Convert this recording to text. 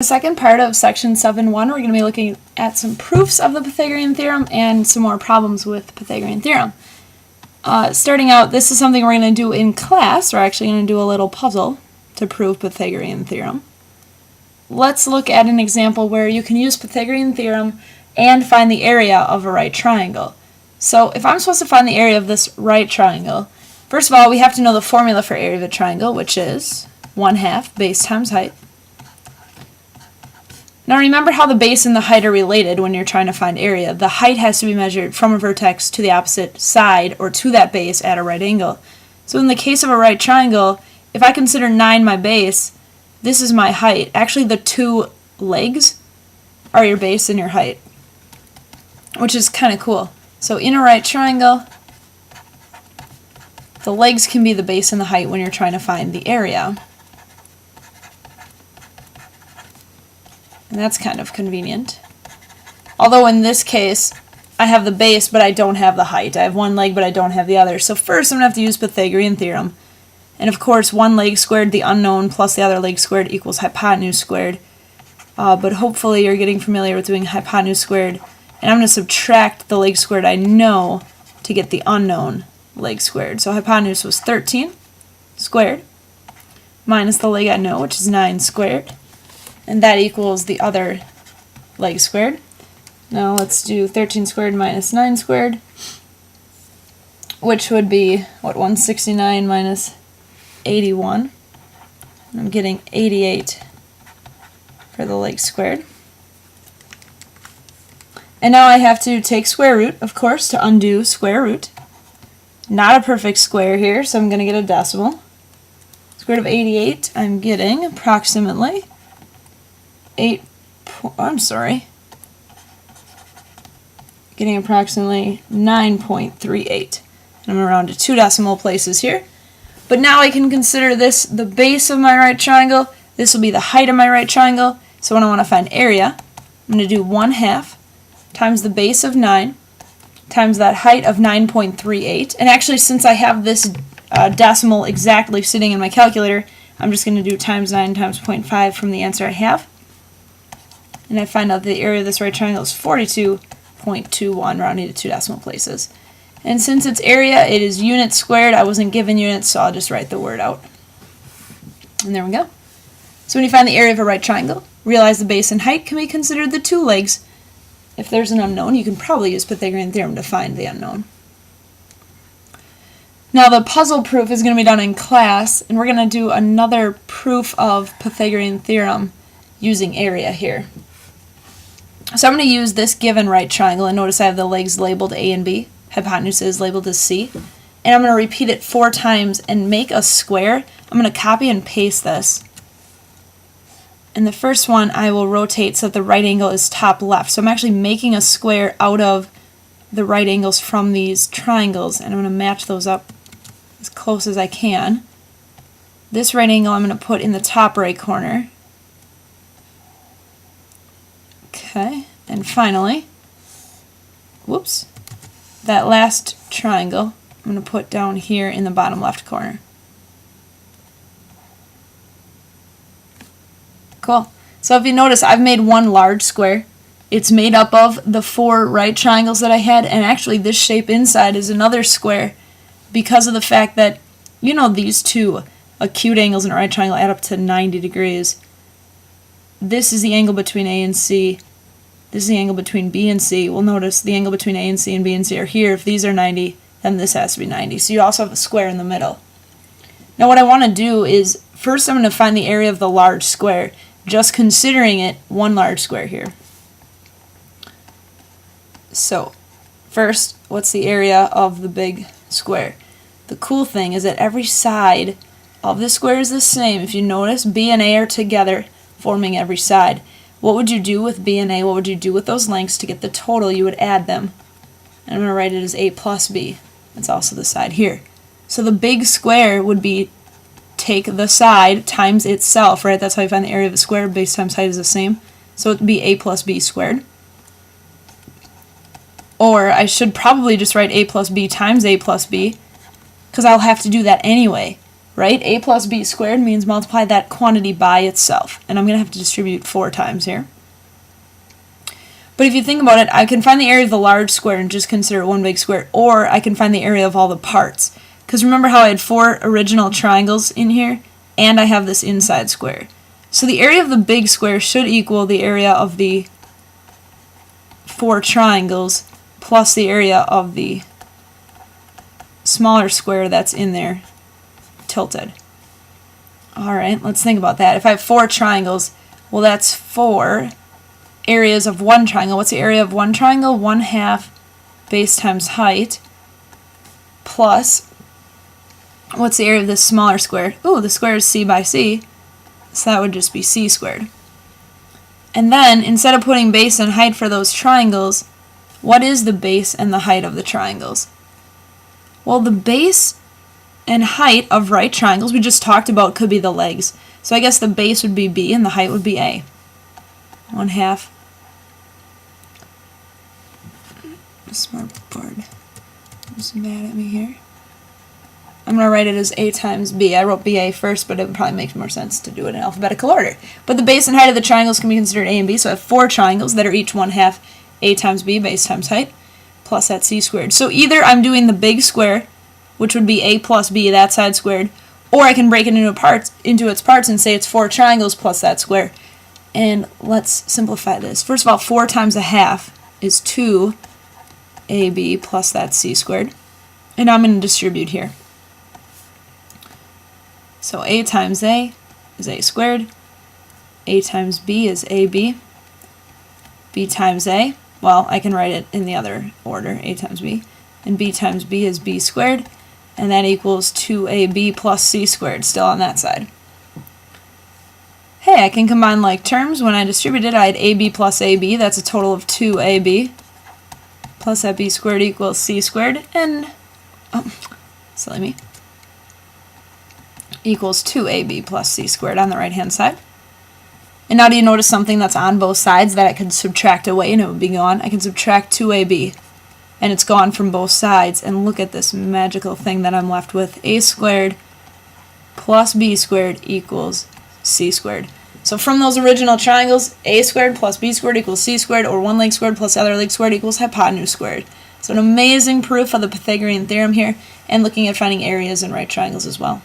The second part of section 7.1, we're going to be looking at some proofs of the Pythagorean theorem and some more problems with Pythagorean theorem. Starting out, this is something we're going to do in class. We're actually going to do a little puzzle to prove Pythagorean theorem. Let's look at an example where you can use Pythagorean theorem and find the area of a right triangle. So if I'm supposed to find the area of this right triangle, first of all, we have to know the formula for area of a triangle, which is 1/2 base times height. Now remember how the base and the height are related when you're trying to find area. The height has to be measured from a vertex to the opposite side or to that base at a right angle. So in the case of a right triangle, if I consider 9 my base, this is my height. Actually, the two legs are your base and your height, which is kind of cool. So in a right triangle, the legs can be the base and the height when you're trying to find the area. And that's kind of convenient. Although in this case, I have the base, but I don't have the height. I have one leg, but I don't have the other. So first, I'm going to have to use Pythagorean theorem. And of course, one leg squared, the unknown, plus the other leg squared equals hypotenuse squared. But hopefully you're getting familiar with doing hypotenuse squared. And I'm going to subtract the leg squared I know to get the unknown leg squared. So hypotenuse was 13 squared minus the leg I know, which is 9 squared. And that equals the other leg squared. Now let's do 13 squared minus 9 squared, which would be, 169 minus 81. I'm getting 88 for the leg squared. And now I have to take square root, of course, to undo square root. Not a perfect square here, so I'm going to get a decimal. Square root of 88, I'm getting approximately getting approximately 9.38. And I'm going to round to 2 decimal places here. But now I can consider this the base of my right triangle. This will be the height of my right triangle. So when I want to find area, I'm going to do 1/2 times the base of 9 times that height of 9.38. And actually, since I have this decimal exactly sitting in my calculator, I'm just going to do times 9 times 0.5 from the answer I have. And I find out the area of this right triangle is 42.21, rounding to 2 decimal places. And since it's area, it is units squared. I wasn't given units, so I'll just write the word out. And there we go. So when you find the area of a right triangle, realize the base and height can be considered the two legs. If there's an unknown, you can probably use Pythagorean theorem to find the unknown. Now the puzzle proof is going to be done in class, and we're going to do another proof of Pythagorean theorem using area here. So I'm going to use this given right triangle, and notice I have the legs labeled A and B, hypotenuse is labeled as C, and I'm going to repeat it 4 times and make a square. I'm going to copy and paste this. And the first one I will rotate so that the right angle is top left. So I'm actually making a square out of the right angles from these triangles, and I'm going to match those up as close as I can. This right angle I'm going to put in the top right corner. Okay, and finally, that last triangle I'm going to put down here in the bottom left corner. Cool. So if you notice, I've made one large square. It's made up of the 4 right triangles that I had, and actually this shape inside is another square because of the fact that, you know, these two acute angles in a right triangle add up to 90 degrees. This is the angle between A and C. This is the angle between B and C. Well, notice the angle between A and C and B and C are here. If these are 90, then this has to be 90. So you also have a square in the middle. Now what I want to do is, first I'm going to find the area of the large square, just considering it one large square here. So first, what's the area of the big square? The cool thing is that every side of the square is the same. If you notice, B and A are together, forming every side. What would you do with B and A? What would you do with those lengths to get the total? You would add them. And I'm going to write it as A plus B. That's also the side here. So the big square would be take the side times itself, right? That's how you find the area of a square. Base times height is the same. So it would be A plus B squared. Or I should probably just write A plus B times A plus B, because I'll have to do that anyway, right? A plus b squared means multiply that quantity by itself. And I'm going to have to distribute 4 times here. But if you think about it, I can find the area of the large square and just consider it one big square, or I can find the area of all the parts. Because remember how I had 4 original triangles in here, and I have this inside square. So the area of the big square should equal the area of the 4 triangles plus the area of the smaller square that's in there tilted. Alright, let's think about that. If I have 4 triangles, well, that's 4 areas of one triangle. What's the area of one triangle? 1/2 base times height plus, what's the area of this smaller square? Ooh, the square is c by c, so that would just be c squared. And then, instead of putting base and height for those triangles, what is the base and the height of the triangles? Well, the base and height of right triangles we just talked about could be the legs. So I guess the base would be b and the height would be a. 1/2. Smartboard is mad at me here. I'm going to write it as a times b. I wrote ba first, but it would probably make more sense to do it in alphabetical order. But the base and height of the triangles can be considered a and b, so I have 4 triangles that are each 1/2 a times b, base times height, plus that c squared. So either I'm doing the big square, which would be a plus b, that side squared, or I can break it into its parts and say it's 4 triangles plus that square. And let's simplify this. First of all, 4 times 1/2 is 2ab plus that c squared. And now I'm going to distribute here. So a times a is a squared, a times b is ab, b times a, well, I can write it in the other order, a times b, and b times b is b squared, and that equals 2ab plus c squared, still on that side. Hey, I can combine like terms. When I distributed, I had ab plus ab, that's a total of 2ab, plus that b squared equals c squared, and, oh, silly me, equals 2ab plus c squared on the right-hand side. And now do you notice something that's on both sides that I can subtract away and it would be gone? I can subtract 2ab, and it's gone from both sides. And look at this magical thing that I'm left with. A squared plus b squared equals c squared. So from those original triangles, a squared plus b squared equals c squared, or one leg squared plus the other leg squared equals hypotenuse squared. So an amazing proof of the Pythagorean theorem here, and looking at finding areas in right triangles as well.